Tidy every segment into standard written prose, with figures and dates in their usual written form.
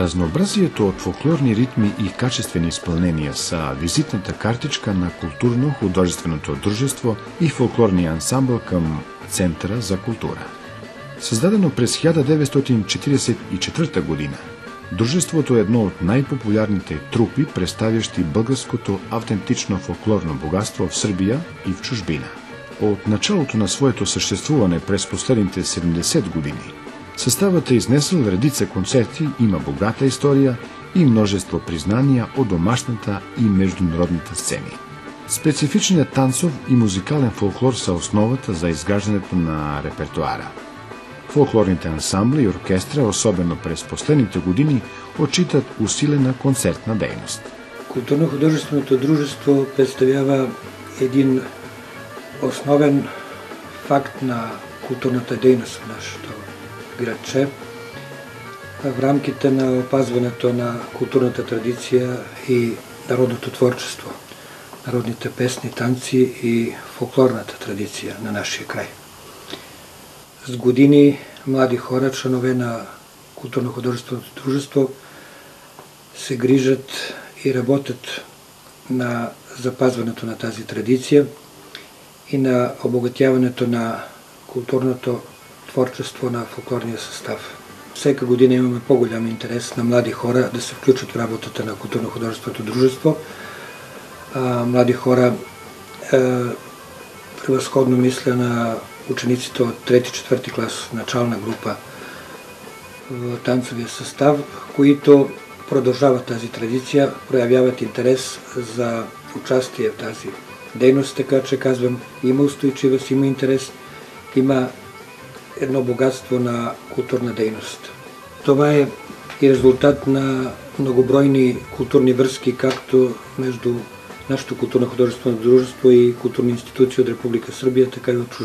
Разнообразието от фолклорни ритми и качествени изпълнения са визитната картичка на културно-художественото дружество и фолклорния ансамбъл към Центъра за култура. Създадено през 1944 година, дружеството е едно от най-популярните трупи, представящи българското автентично фолклорно богатство в Сърбия и в чужбина. От началото на своето съществуване през последните 70 години, съставът е изнесъл редица концерти, има богата история и множество признания от домашната и международната сцени. Специфичният танцов и музикален фолклор са основата за изграждането на репертуара. Фолклорните ансамбли и оркестра, особено през последните години, отчитат усилена концертна дейност. Културно-художественото дружество представява един основен факт на културната дейност в нашето градче в рамките на опазването на културната традиция и народното творчество, народните песни, танци и фолклорната традиция на нашия край. С години млади хора, членове на културно-художественото дружество, се грижат и работят на запазването на тази традиция и на обогатяването на културното творчество на фолклорния състав. Всяка година имаме по-голям интерес на млади хора да се включат в работата на културно-художественото дружество. Млади хора, превъзходно мисля на учениците от 3-4 клас, начална група в танцовия състав, които продължават тази традиция, проявяват интерес за участие в тази дейност, така че казвам, има устойчивост, има интерес, има едно богатство на културна дейност. Това е и резултат на многобройни културни връзки, както между нашето културно-художествено дружество и културни институции от Република Сърбия, така и от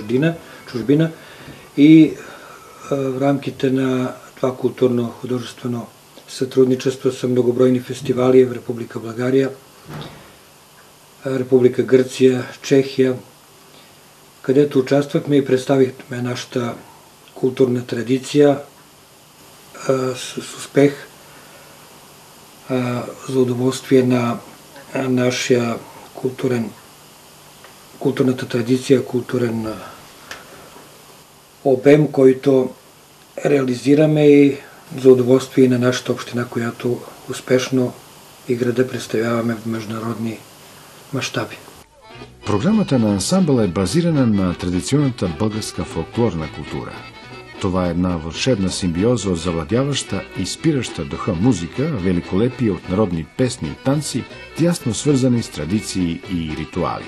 чужбина. И в рамките на това културно-художествено сътрудничество са многобройни фестивали в Република България, Република Гърция, Чехия, където участвахме и представихме нашата културна традиция с успех за удоволствие на нашия културната традиция, културен обем, който реализираме и за удоволствие на нашата община, която успешно и града представяваме в международни мащаби. Програмата на ансамбъла е базирана на традиционната българска фолклорна култура. Това е една вълшебна симбиоза от завладяваща и спираща духа музика, великолепие от народни песни и танци, тясно свързани с традиции и ритуали.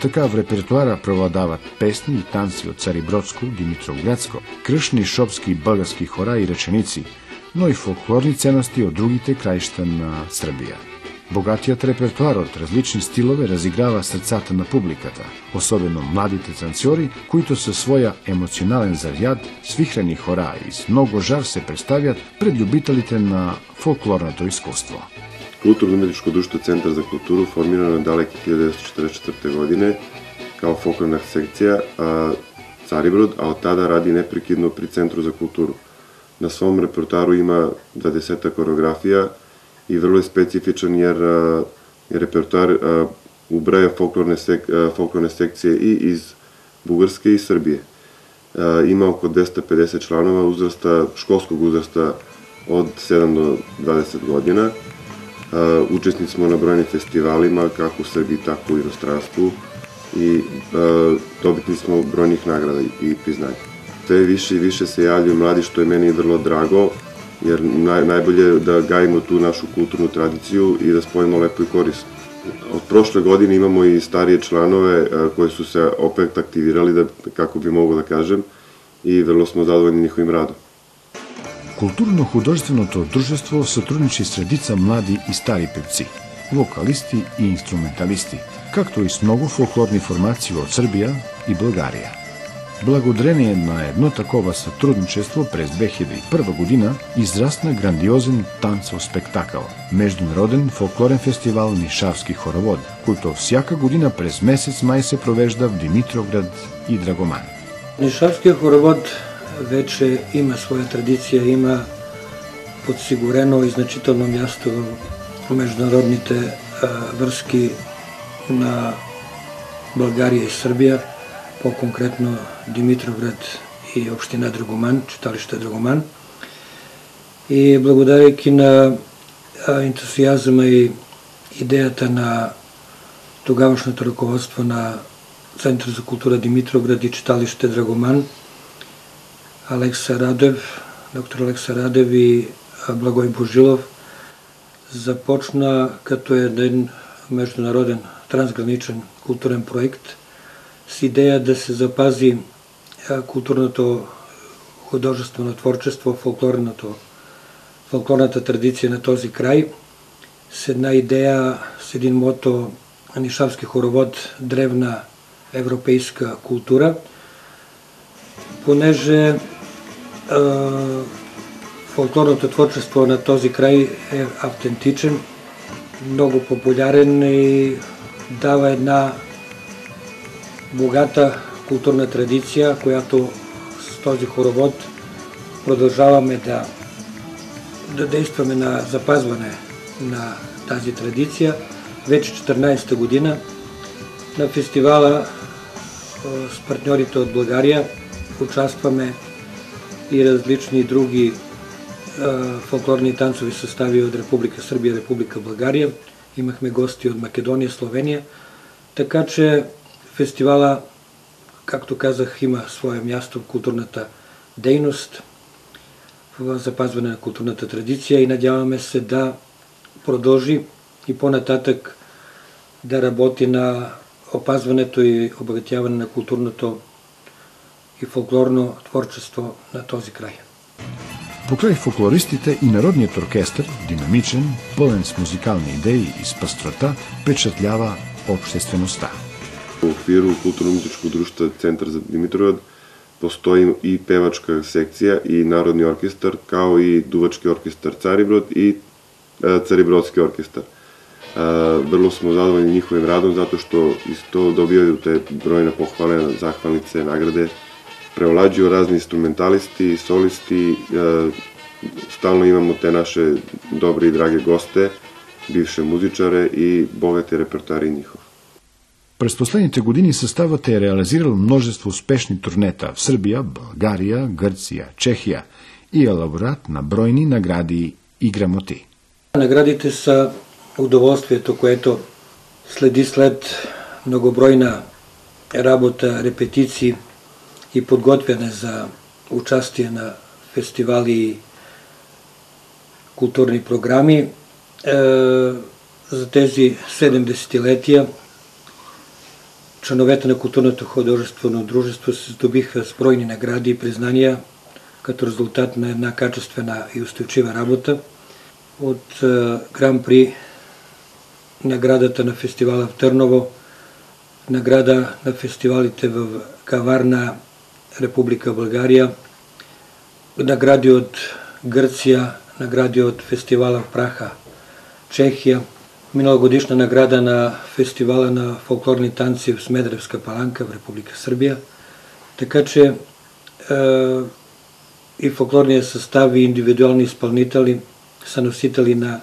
Така в репертуара преобладават песни и танци от Царибродско, Димитровградско, кръшни шопски български хора и ръченици, но и фолклорни ценности от другите краища на Сърбия. Богатият репертуар от различни стилове разиграва сърцата на публиката, особено младите танцори, които със своя емоционален заряд, свихрени хора и с много жар се представят пред любителите на фолклорното изкуство. Kulturno-umetničko društvo Centar za kulturu formirano je daleke 1944. godine kao folklorna sekcija Caribrod, a od tada radi neprekidno pri Centru za kulturu. Na svom repertoaru ima 20 koreografija i vrlo je specifičan jer repertoar ubraja folklorne sekcije i iz Bugarske i Srbije. Ima oko 250 članova uzrasta, školskog uzrasta od 7 do 20 godina. Učesnici smo na brojnim festivalima, kako u Srbiji, tako i u inostranstvu i dobitni smo brojnih nagrada i priznanja. Sve više i više se javljaju mladi, što je meni vrlo drago, jer najbolje je da gajimo tu našu kulturnu tradiciju i da spojimo lepo i korisno. Od prošle godine imamo i starije članove koji su se opet aktivirali, kako bi mogo da kažem, i vrlo smo zadovoljni njihovim radom. Културно-художественото дружество сътрудничи с редица млади и стари певци, вокалисти и инструменталисти, както и с много фолклорни формации от Сърбия и България. Благодарение на едно такова сътрудничество през 2001 година израсна грандиозен танцов спектакъл – Международен фолклорен фестивал Нишавски хоровод, който всяка година през месец май се провежда в Димитровград и Драгоман. Нишавския хоровод вече има своя традиция, има подсигурено и значително място в международните връзки на България и Сърбия, по-конкретно Димитровград и община Драгоман, читалище Драгоман. И благодарейки на ентусиазма и идеята на тогавашното ръководство на Център за култура Димитровград и читалище Драгоман, доктор Алекса Радев и Благой Божилов, започна като един международен трансграничен културен проект с идея да се запази културното художествено творчество, фолклорната традиция на този край, с една идея, с един мото, Нишавски хоровод, древна европейска култура, понеже фолклорното творчество на този край е автентичен, много популярен и дава една богата културна традиция, която с този хоровод продължаваме да действаме на запазване на тази традиция. Вече 14-та година на фестивала с партньорите от България участваме и различни други фолклорни танцови състави от Република Сърбия, Република България. Имахме гости от Македония, Словения. Така че фестивала, както казах, има свое място в културната дейност, в запазване на културната традиция и надяваме се да продължи и по-нататък да работи на опазването и обогатяване на културното и фолклорно творчество на този край. Покрай фолклористите и народният оркестър, динамичен, пълен с музикални идеи и с пъстрота, впечатлява обществеността. В оквиру културно-музичко друштво Център за Димитровград постои и певачка секция и народни оркестър, као и дувачки оркестър Цариброд и Царибродски оркестър. Vrlo smo zadovoljni njihovim radom zato što isto dobijaju te brojne pohvale, zahvalnice, nagrade. Prevlađuju razni instrumentalisti, solisti, stalno imamo te naše dobre i drage goste, бивши музичаре и богати репертуари njihov. През последните години съставът е реализирал множество успешни турнета в Сърбия, България, Гърция, Чехия и е лауреат на бройни награди и грамоти. Наградите са удоволствието, което следи след многобройна работа, репетиции и подготвяне за участие на фестивали и културни програми. За тези 7 десетилетия членовете на културното художествено дружество се здобиха с бройни награди и признания като резултат на една качествена и устойчива работа. От Гран-при, наградата на фестивала в Търново, награда на фестивалите в Каварна, Република България, награди от Гърция, награди от фестивала в Праха, Чехия, миналогодишна награда на фестивала на фолклорни танци в Смедревска паланка в Република Сърбия. Така че и фолклорния състав и индивидуални изпълнители са носители на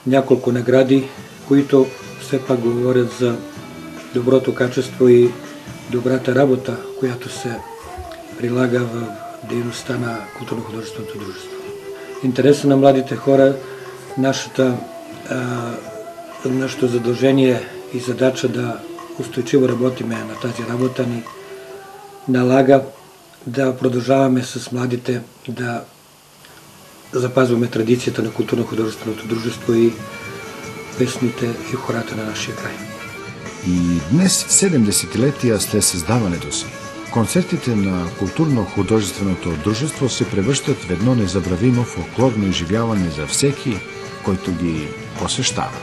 няколко награди, които все пак говорят за доброто качество и добрата работа, която се прилага в дейността на културно-художественото дружество. Интереса на младите хора, нашето задължение и задача да устойчиво работиме на тази работа ни налага да продължаваме с младите да запазваме традицията на културно-художественото дружество и песните и хората на нашия край. И днес, 7 десетилетия след създаването си, концертите на културно-художественото дружество се превръщат в едно незабравимо фолклорно изживяване за всеки, който ги посещава.